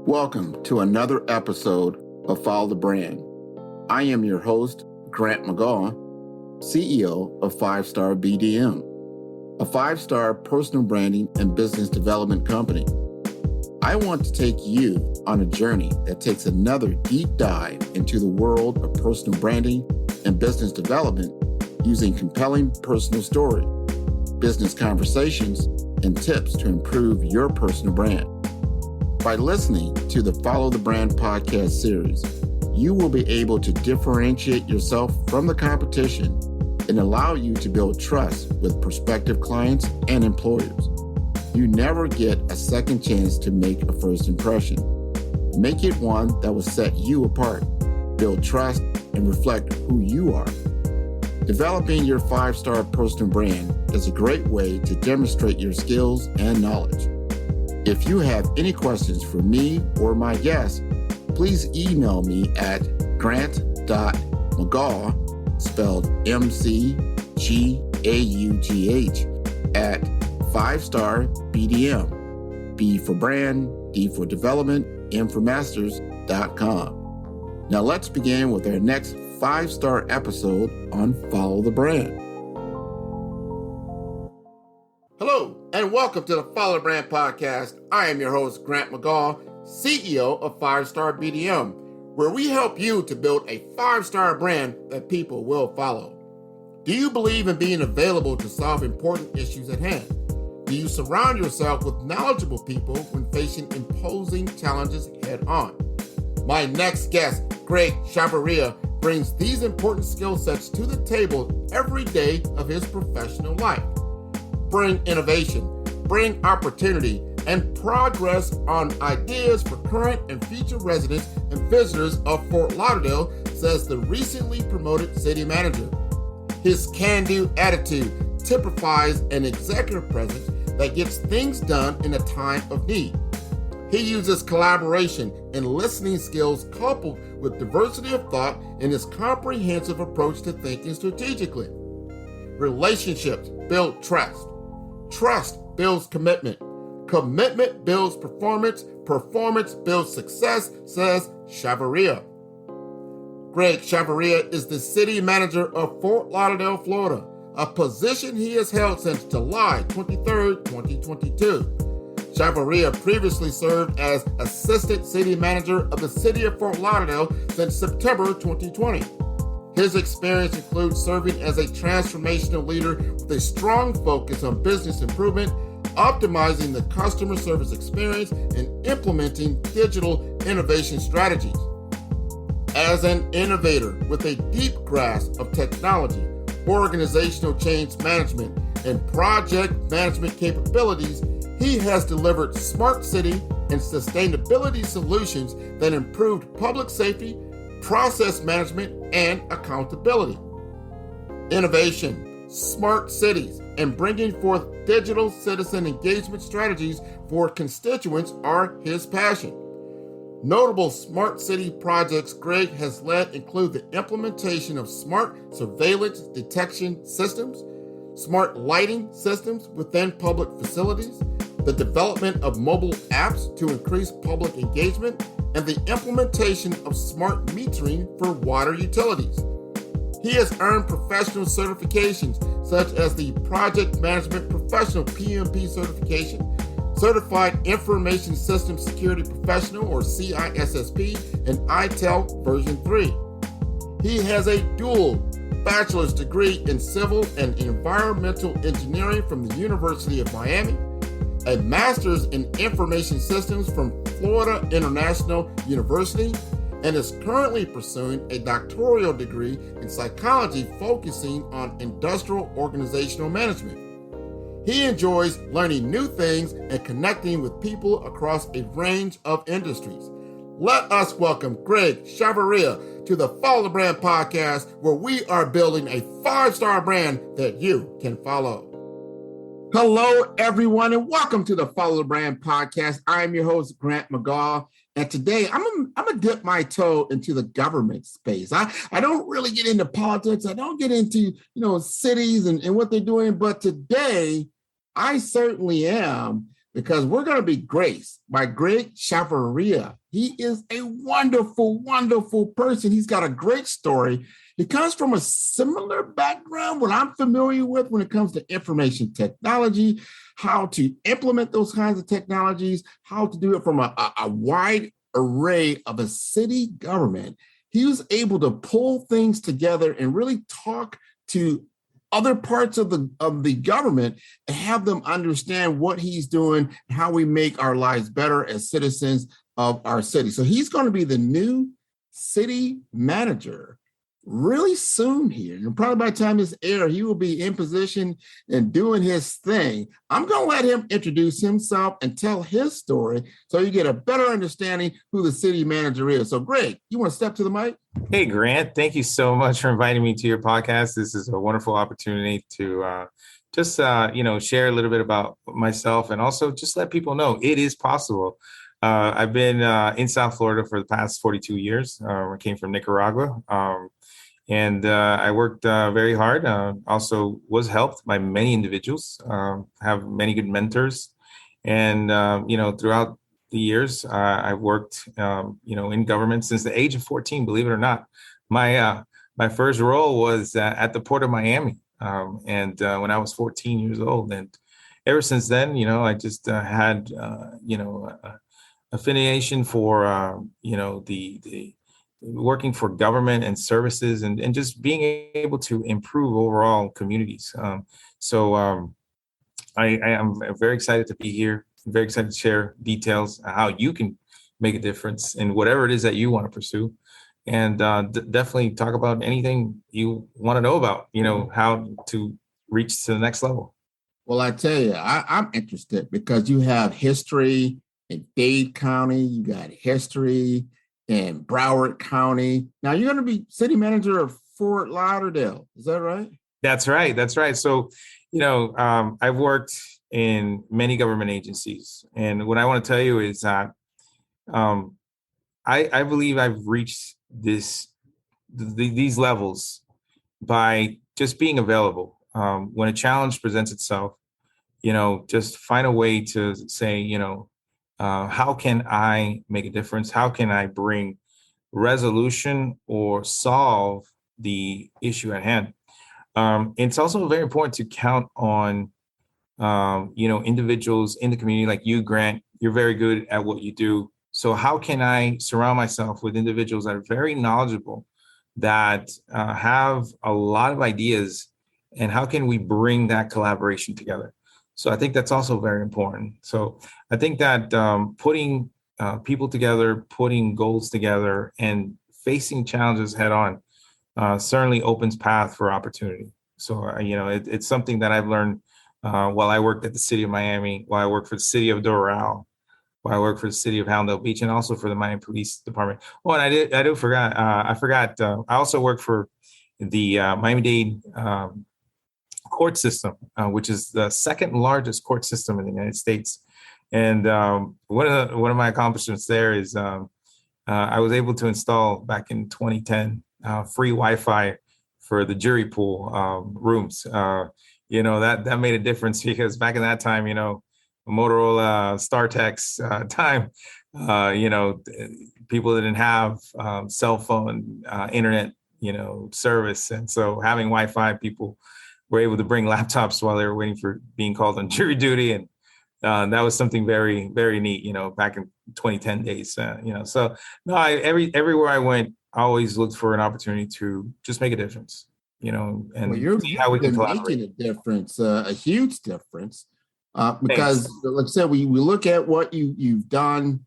Welcome to another episode of Follow the Brand. I am your host, Grant McGaw, CEO of 5-Star BDM, a 5-star personal branding and business development company. I want to take you on a journey that takes another deep dive into the world of personal branding and business development using compelling personal story, business conversations, and tips to improve your personal brand. By listening to the Follow the Brand podcast series, you will be able to differentiate yourself from the competition and allow you to build trust with prospective clients and employers. You never get a second chance to make a first impression. Make it one that will set you apart, build trust, and reflect who you are. Developing your 5-star personal brand is a great way to demonstrate your skills and knowledge. If you have any questions for me or my guests, please email me at grant.mcgaugh, spelled M-C-G-A-U-G-H, at 5-star BDM, B for brand, D for development, M for masters.com. Now let's begin with our next 5-star episode on Follow the Brand. Hello, and welcome to the Follow the Brand podcast. I am your host, Grant McGaugh, CEO of 5-Star BDM, where we help you to build a 5-star brand that people will follow. Do you believe in being available to solve important issues at hand? Do you surround yourself with knowledgeable people when facing imposing challenges head on? My next guest, Greg Chavarria, brings these important skill sets to the table every day of his professional life. Bring innovation, bring opportunity, and progress on ideas for current and future residents and visitors of Fort Lauderdale, says the recently promoted city manager. His can-do attitude typifies an executive presence that gets things done in a time of need. He uses collaboration and listening skills coupled with diversity of thought in his comprehensive approach to thinking strategically. Relationships build trust. Trust builds commitment. Commitment builds performance. Performance builds success, says Chavarria. Greg Chavarria is the city manager of Fort Lauderdale, Florida, a position he has held since July 23, 2022. Chavarria previously served as assistant city manager of the City of Fort Lauderdale since September 2020. His experience includes serving as a transformational leader with a strong focus on business improvement, optimizing the customer service experience, and implementing digital innovation strategies. As an innovator with a deep grasp of technology, organizational change management, and project management capabilities, he has delivered smart city and sustainability solutions that improved public safety, process management, and accountability. Innovation, smart cities, and bringing forth digital citizen engagement strategies for constituents are his passion. Notable smart city projects Greg has led include the implementation of smart surveillance detection systems, smart lighting systems within public facilities, the development of mobile apps to increase public engagement, and the implementation of smart metering for water utilities. He has earned professional certifications such as the Project Management Professional PMP certification, Certified Information System Security Professional or CISSP, and ITEL version 3. He has a dual bachelor's degree in civil and environmental engineering from the University of Miami, a master's in information systems from Florida International University, and is currently pursuing a doctoral degree in psychology focusing on industrial organizational management. He enjoys learning new things and connecting with people across a range of industries. Let us welcome Greg Chavarria to the Follow the Brand podcast, where we are building a 5-star brand that you can follow. Hello, everyone, and welcome to the Follow the Brand podcast. I'm your host, Grant McGaugh, and today I'm gonna dip my toe into the government space. I don't really get into politics. I don't get into cities and what they're doing, but today I certainly am because we're going to be graced by Greg Chavarria. He is a wonderful, wonderful person. He's got a great story. He comes from a similar background, what I'm familiar with when it comes to information technology, how to implement those kinds of technologies, how to do it from a wide array of a city government. He was able to pull things together and really talk to other parts of the government and have them understand what he's doing and how we make our lives better as citizens of our city. So he's going to be the new city manager really soon here. And probably by the time this airs, he will be in position and doing his thing. I'm going to let him introduce himself and tell his story so you get a better understanding who the city manager is. So Greg, you want to step to the mic? Hey, Grant, thank you so much for inviting me to your podcast. This is a wonderful opportunity to share a little bit about myself and also just let people know it is possible. I've been in South Florida for the past 42 years. I came from Nicaragua. And I worked very hard. Also was helped by many individuals, have many good mentors. And, throughout the years, I've worked, in government since the age of 14, believe it or not. My first role was at the Port of Miami. When I was 14 years old. And ever since then, I just had, affiliation for, the working for government and services and just being able to improve overall communities. I am very excited to be here. I'm very excited to share details how you can make a difference in whatever it is that you want to pursue. And definitely talk about anything you want to know about, how to reach to the next level. Well, I tell you, I'm interested because you have history in Dade County, you got history in Broward County. Now you're going to be city manager of Fort Lauderdale. Is that right? That's right. That's right. So, I've worked in many government agencies. And what I want to tell you is that I believe I've reached these levels by just being available. When a challenge presents itself, just find a way to say, how can I make a difference? How can I bring resolution or solve the issue at hand? It's also very important to count on, individuals in the community like you, Grant. You're very good at what you do. So how can I surround myself with individuals that are very knowledgeable, that have a lot of ideas, and how can we bring that collaboration together? So I think that's also very important. So I think that putting people together, putting goals together, and facing challenges head on certainly opens path for opportunity. So, it's something that I've learned while I worked at the City of Miami, while I worked for the City of Doral, while I worked for the City of Hallandale Beach, and also for the Miami Police Department. Oh, and I forgot. I also worked for the Miami-Dade court system, which is the second largest court system in the United States. And one of my accomplishments there is I was able to install back in 2010 free Wi-Fi for the jury pool rooms. That made a difference because back in that time, Motorola StarTex time, people didn't have cell phone internet, service, and so having Wi-Fi, people were able to bring laptops while they were waiting for being called on jury duty. And that was something very, very neat, back in 2010 days, so no, everywhere I went, I always looked for an opportunity to just make a difference, and see how we can collaborate. Making a difference, a huge difference, because like I said, we look at what you've done,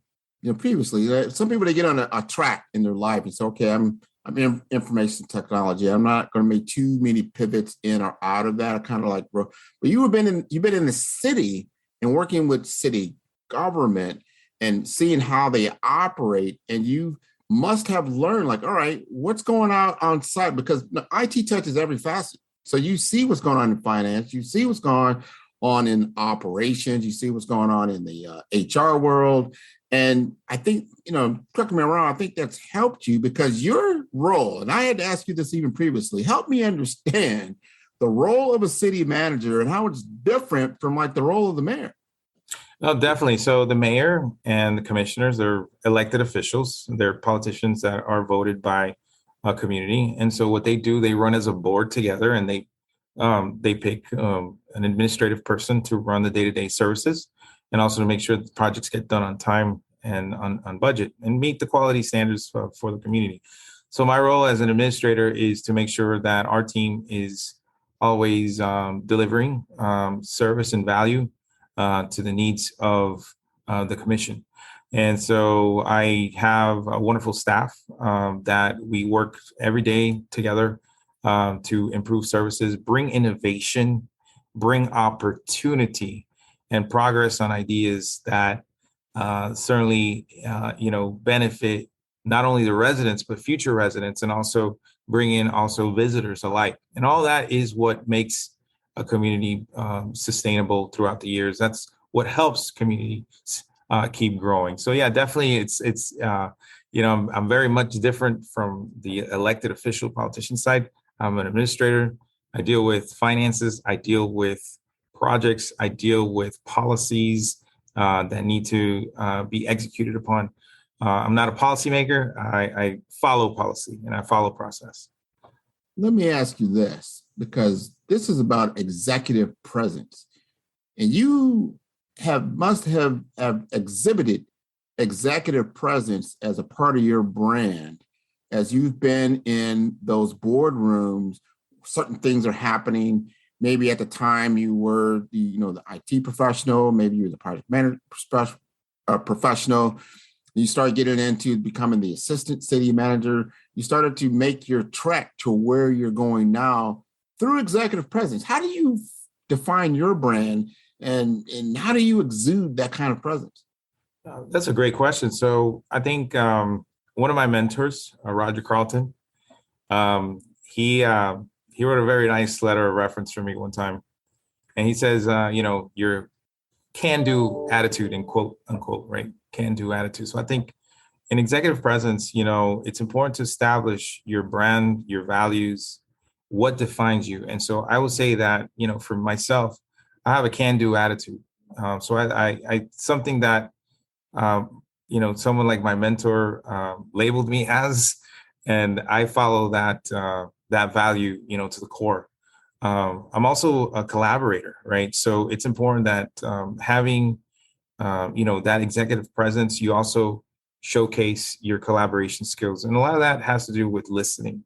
previously. Some people, they get on a track in their life and say, okay, I'm in information technology. I'm not going to make too many pivots in or out of that. I kind of like, bro, but you've been in the city and working with city government and seeing how they operate. And you must have learned, like, all right, what's going on site? Because IT touches every facet. So you see what's going on in finance. You see what's going on in operations. You see what's going on in the HR world. And I think, correct me if I'm wrong, I think that's helped you because your role, and I had to ask you this even previously, help me understand the role of a city manager and how it's different from like the role of the mayor. No, definitely. So the mayor and the commissioners, they're elected officials. They're politicians that are voted by a community. And so what they do, they run as a board together, and they pick an administrative person to run the day-to-day services, and also to make sure that projects get done on time and on budget and meet the quality standards for the community. So my role as an administrator is to make sure that our team is always delivering service and value to the needs of the commission. And so I have a wonderful staff that we work every day together to improve services, bring innovation, bring opportunity, and progress on ideas that certainly benefit not only the residents but future residents, and also bring in also visitors alike. And all that is what makes a community sustainable throughout the years. That's what helps communities keep growing. So yeah, definitely, I'm very much different from the elected official politician side. I'm an administrator. I deal with finances. I deal with projects. I deal with policies that need to be executed upon. I'm not a policymaker. I follow policy and I follow process. Let me ask you this, because this is about executive presence, and you must have exhibited executive presence as a part of your brand as you've been in those boardrooms. Certain things are happening. Maybe at the time you were the IT professional, maybe you were the project manager professional. You started getting into becoming the assistant city manager. You started to make your trek to where you're going now through executive presence. How do you define your brand, and how do you exude that kind of presence? That's a great question. So I think one of my mentors, Roger Carlton, he wrote a very nice letter of reference for me one time, and he says, your can-do attitude, and quote unquote, right? Can-do attitude. So I think in executive presence, it's important to establish your brand, your values, what defines you. And so I would say that, for myself, I have a can-do attitude. So I something that, someone like my mentor labeled me as, and I follow that value, to the core. I'm also a collaborator, right? So it's important that having, that executive presence, you also showcase your collaboration skills. And a lot of that has to do with listening,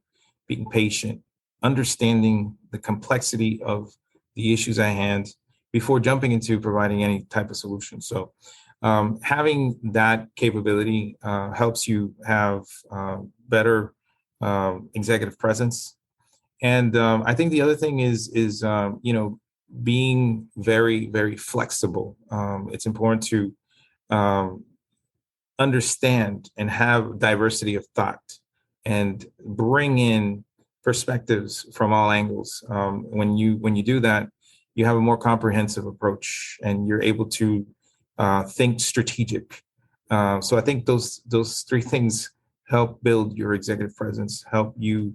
being patient, understanding the complexity of the issues at hand before jumping into providing any type of solution. So having that capability helps you have better executive presence. And I think the other thing is being very, very flexible. It's important to understand and have diversity of thought and bring in perspectives from all angles. When you do that, you have a more comprehensive approach, and you're able to think strategic. So I think those three things help build your executive presence, help you,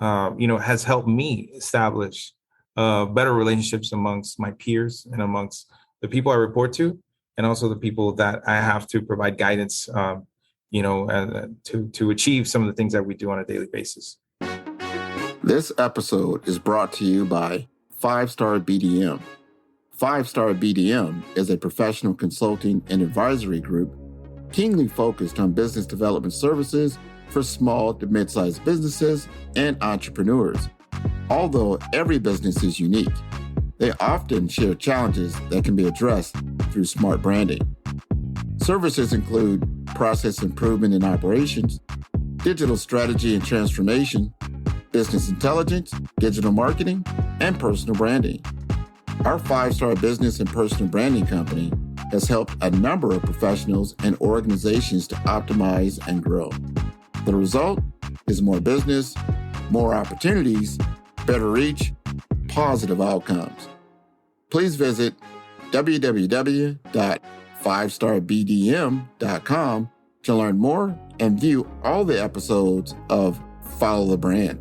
has helped me establish better relationships amongst my peers and amongst the people I report to, and also the people that I have to provide guidance, to achieve some of the things that we do on a daily basis. This episode is brought to you by 5-Star BDM. 5-Star BDM is a professional consulting and advisory group keenly focused on business development services for small to mid-sized businesses and entrepreneurs. Although every business is unique, they often share challenges that can be addressed through smart branding. Services include process improvement in operations, digital strategy and transformation, business intelligence, digital marketing, and personal branding. Our 5-Star business and personal branding company has helped a number of professionals and organizations to optimize and grow. The result is more business, more opportunities, better reach, positive outcomes. Please visit www.5starbdm.com to learn more and view all the episodes of Follow the Brand.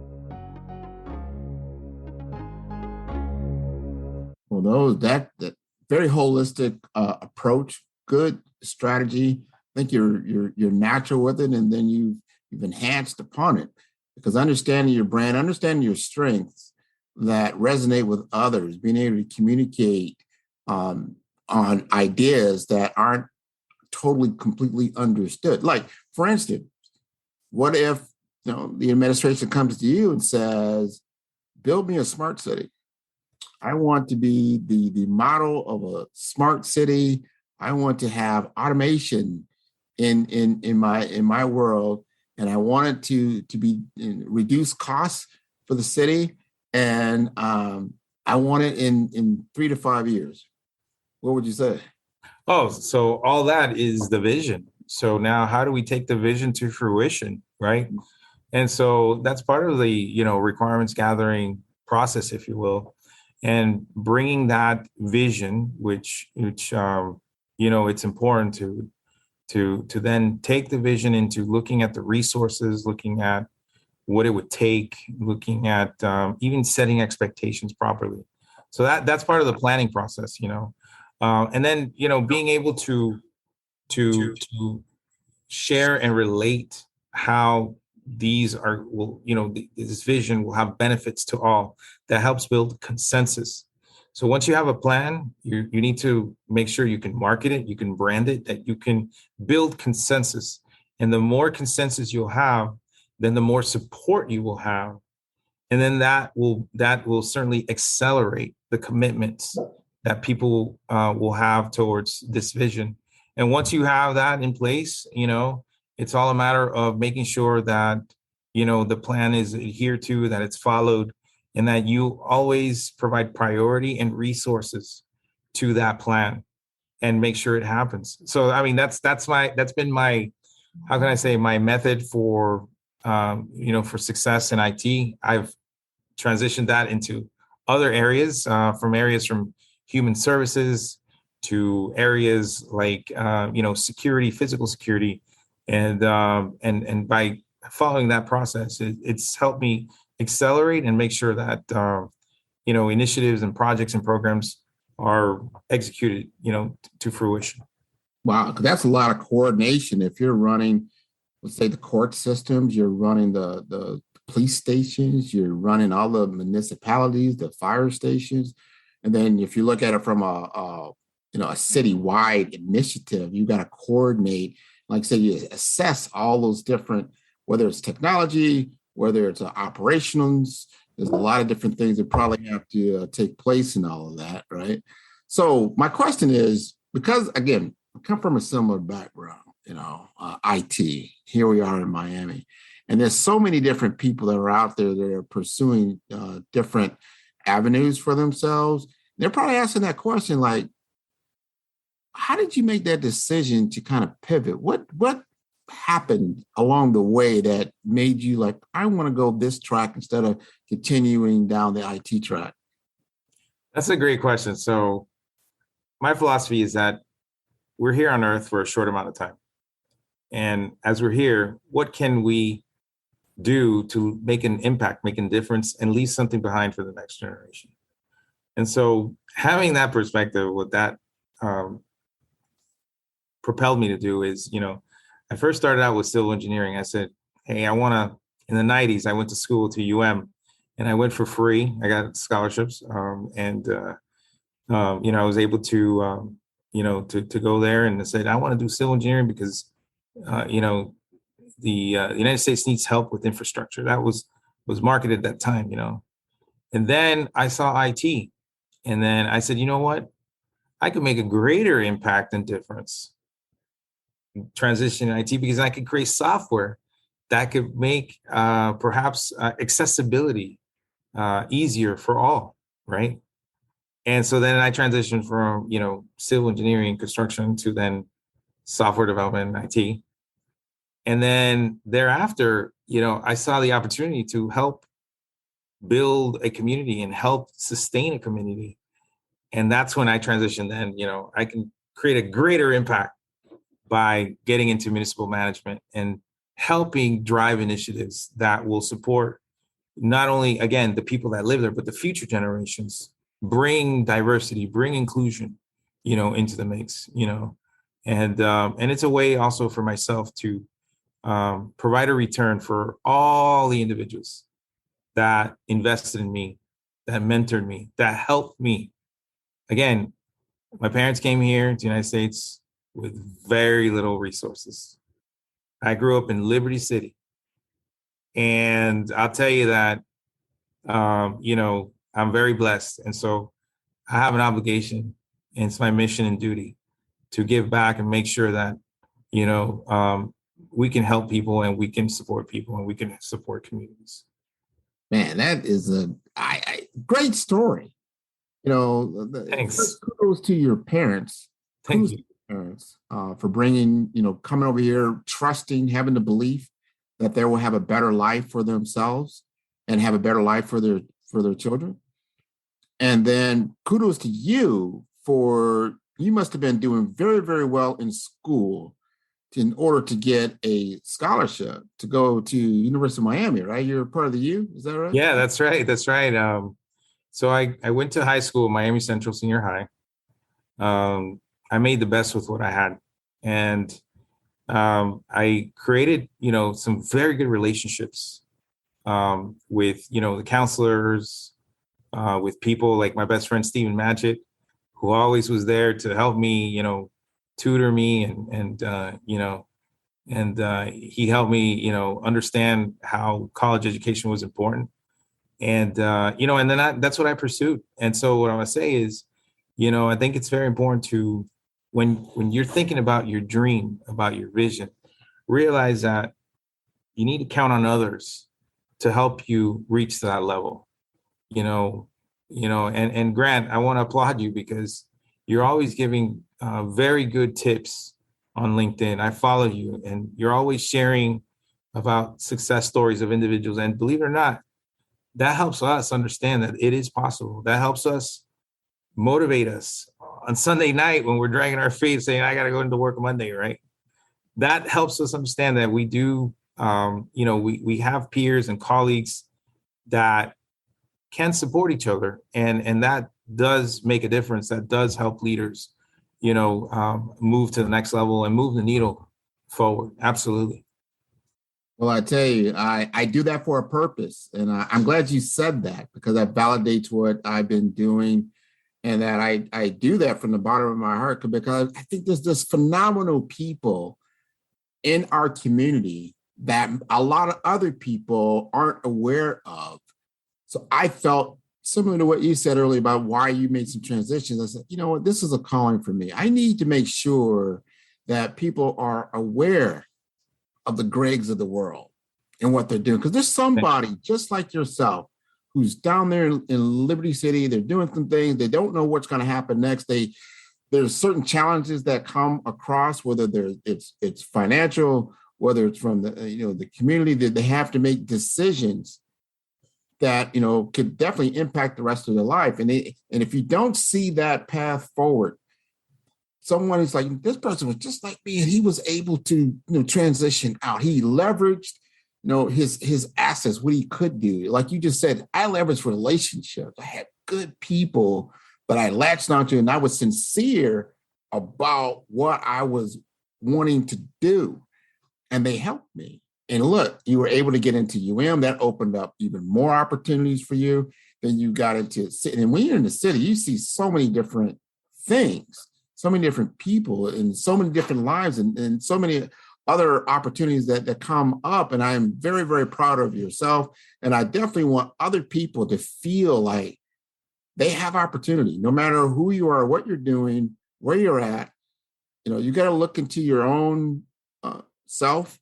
Well, very holistic approach, good strategy. I think you're natural with it, and then you've enhanced upon it because understanding your brand, understanding your strengths that resonate with others, being able to communicate on ideas that aren't totally completely understood. Like, for instance, what if the administration comes to you and says, "Build me a smart city. I want to be the model of a smart city. I want to have automation in my world, and I want it to be reduce costs for the city, and I want it in 3 to 5 years." What would you say? Oh, so all that is the vision. So now how do we take the vision to fruition, right? And so that's part of the, requirements gathering process, if you will, and bringing that vision, which it's important to then take the vision into looking at the resources, looking at what it would take, looking at even setting expectations properly. So that's part of the planning process, and then being able to share and relate how these this vision will have benefits to all. That helps build consensus. So once you have a plan, you need to make sure you can market it, you can brand it, that you can build consensus. And the more consensus you'll have, then the more support you will have. And then that will certainly accelerate the commitments that people will have towards this vision. And once you have that in place, it's all a matter of making sure that, the plan is adhered to, that it's followed, and that you always provide priority and resources to that plan and make sure it happens. So, I mean, that's been my, how can I say, my method for, for success in IT. I've transitioned that into other areas, from human services to areas like security, physical security, and by following that process, it's helped me accelerate and make sure that initiatives and projects and programs are executed to fruition. Wow, 'cause that's a lot of coordination. If you're running, let's say, the court systems, you're running the police stations, you're running all the municipalities, the fire stations, and then if you look at it from a citywide initiative, you got to coordinate. Like I say, you assess all those different, whether it's technology, whether it's operations. There's a lot of different things that probably have to take place in all of that, right? So my question is, because again, I come from a similar background, IT. Here we are in Miami, and there's so many different people that are out there that are pursuing different avenues for themselves. They're probably asking that question, like, how did you make that decision to kind of pivot? What happened along the way that made you like, I want to go this track instead of continuing down the IT track? That's a great question. So my philosophy is that we're here on Earth for a short amount of time. And as we're here, what can we do to make an impact, make a difference, and leave something behind for the next generation? And so having that perspective, what that propelled me to do is, I first started out with civil engineering. I said, hey, in the 90s, I went to school to UM and I went for free. I got scholarships. I was able to, to go there, and I said, I want to do civil engineering because, the United States needs help with infrastructure. That was marketed at that time, And then I saw IT, and then I said, you know what? I could make a greater impact and difference transition in IT because I could create software that could make perhaps accessibility easier for all, right? And so then I transitioned from, civil engineering, construction to then software development and IT. And then thereafter, I saw the opportunity to help build a community and help sustain a community. And that's when I transitioned. Then, I can create a greater impact by getting into municipal management and helping drive initiatives that will support not only, again, the people that live there, but the future generations, bring diversity, bring inclusion, into the mix, and it's a way also for myself to provide a return for all the individuals that invested in me, that mentored me, that helped me. Again, my parents came here to the United States with very little resources. I grew up in Liberty City. And I'll tell you that, I'm very blessed. And so I have an obligation, and it's my mission and duty to give back and make sure that, we can help people, and we can support people, and we can support communities. Man, that is a great story. Thanks. Kudos to your parents. Thank you. Parents for bringing, coming over here, trusting, having the belief that they will have a better life for themselves and have a better life for their children. And then kudos to you you must have been doing very, very well in school in order to get a scholarship to go to University of Miami, right? You're part of the U, is that right? Yeah, that's right. That's right. So I went to high school, Miami Central Senior High. I made the best with what I had. And I created, some very good relationships with, the counselors, with people like my best friend, Stephen Matchett, who always was there to help me, tutor me and he helped me, understand how college education was important. And, and then that's what I pursued. And so what I want to say is, I think it's very important to, when you're thinking about your dream, about your vision, realize that you need to count on others to help you reach that level, and Grant, I want to applaud you because you're always giving very good tips on LinkedIn. I follow you, and you're always sharing about success stories of individuals. And believe it or not, that helps us understand that it is possible. That helps us motivate us on Sunday night when we're dragging our feet saying, I got to go into work Monday, right? That helps us understand that we do, we have peers and colleagues that can support each other. And that does make a difference. That does help leaders, move to the next level and move the needle forward. Absolutely. Well, I tell you, I do that for a purpose. And I'm glad you said that, because that validates what I've been doing, and that I do that from the bottom of my heart, because I think there's this phenomenal people in our community that a lot of other people aren't aware of. So I felt similar to what you said earlier about why you made some transitions. I said, you know what, this is a calling for me. I need to make sure that people are aware of the Gregs of the world and what they're doing. Because there's somebody just like yourself who's down there in Liberty City. They're doing some things. They don't know what's going to happen next. There's certain challenges that come across, whether it's financial, whether it's from the community, that they have to make decisions that could definitely impact the rest of their life. And if you don't see that path forward, someone is like, this person was just like me, and he was able to transition out. He leveraged his assets, what he could do. Like you just said, I leveraged relationships. I had good people that I latched onto, and I was sincere about what I was wanting to do, and they helped me. And look, you were able to get into That opened up even more opportunities for you. Then you got into city. And when you're in the city, you see so many different things, so many different people, and so many different lives, and so many other opportunities that come up. And I am very, very proud of yourself. And I definitely want other people to feel like they have opportunity, no matter who you are, what you're doing, where you're at. You got to look into your own self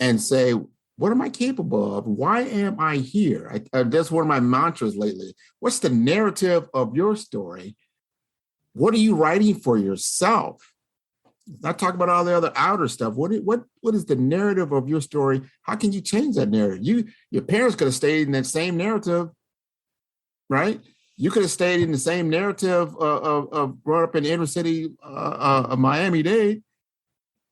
and say, what am I capable of? Why am I here? That's one of my mantras lately. What's the narrative of your story? What are you writing for yourself? Not talk about all the other outer stuff. What is the narrative of your story? How can you change that narrative? Your parents could have stayed in that same narrative, right? You could have stayed in the same narrative of growing up in the inner city of Miami-Dade,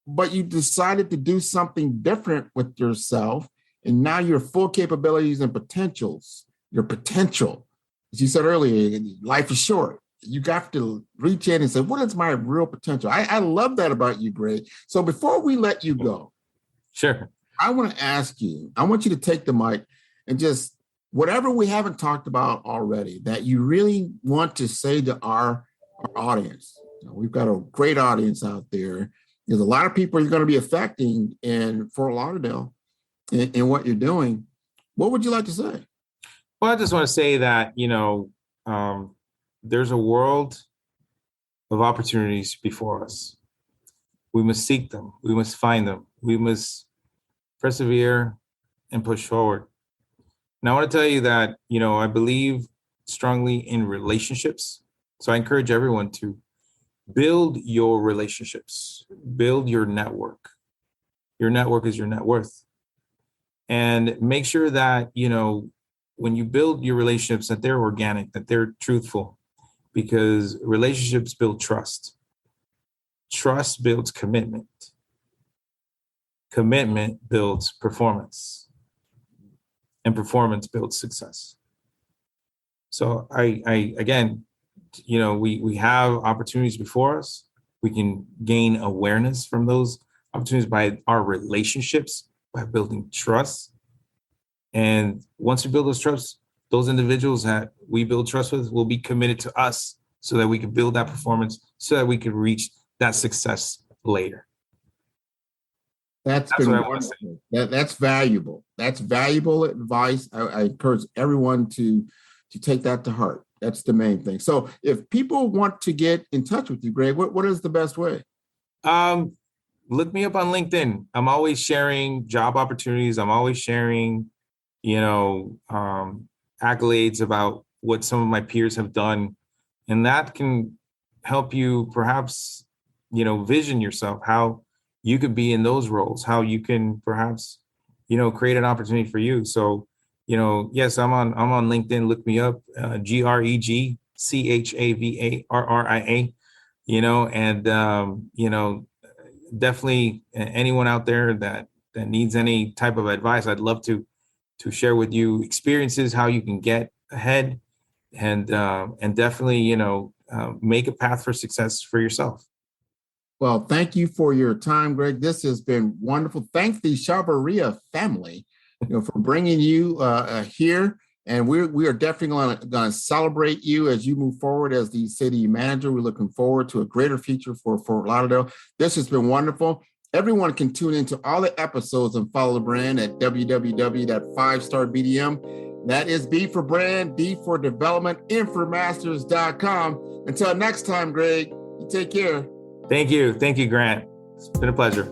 but you decided to do something different with yourself. And now your full capabilities and potentials, your potential, as you said earlier, life is short. you got to reach in and say, what is my real potential? I love that about you, Greg. So before we let you go, sure, I want to ask you, I want you to take the mic and just whatever we haven't talked about already that you really want to say to our audience. We've got a great audience out there. There's a lot of people you're going to be affecting in Fort Lauderdale in what you're doing. What would you like to say? Well, I just want to say that, there's a world of opportunities before us. We must seek them. We must find them. We must persevere and push forward. And I want to tell you that, I believe strongly in relationships. So I encourage everyone to build your relationships, build your network. Your network is your net worth. And make sure that, when you build your relationships, that they're organic, that they're truthful, because relationships build trust. Trust builds commitment. Commitment builds performance. And performance builds success. So I again, we have opportunities before us. We can gain awareness from those opportunities by our relationships, by building trust. And once we build those trusts, those individuals that we build trust with will be committed to us so that we can build that performance, so that we can reach that success later. That's been wonderful. That's valuable. That's valuable advice. I encourage everyone to take that to heart. That's the main thing. So if people want to get in touch with you, Greg, what is the best way? Look me up on LinkedIn. I'm always sharing job opportunities. I'm always sharing, accolades about what some of my peers have done. And that can help you perhaps, vision yourself, how you could be in those roles, how you can perhaps, create an opportunity for you. So, yes, I'm on LinkedIn. Look me up, GregChavarria, and, definitely anyone out there that needs any type of advice, I'd love to share with you experiences, how you can get ahead and definitely, make a path for success for yourself. Well, thank you for your time, Greg. This has been wonderful. Thank the Chavarria family, for bringing you here. And we are definitely going to celebrate you as you move forward as the city manager. We're looking forward to a greater future for Fort Lauderdale. This has been wonderful. Everyone can tune into all the episodes and follow the brand at www.5starbdm. That is B for brand, D for development, M for masters.com. Until next time, Greg, you take care. Thank you. Thank you, Grant. It's been a pleasure.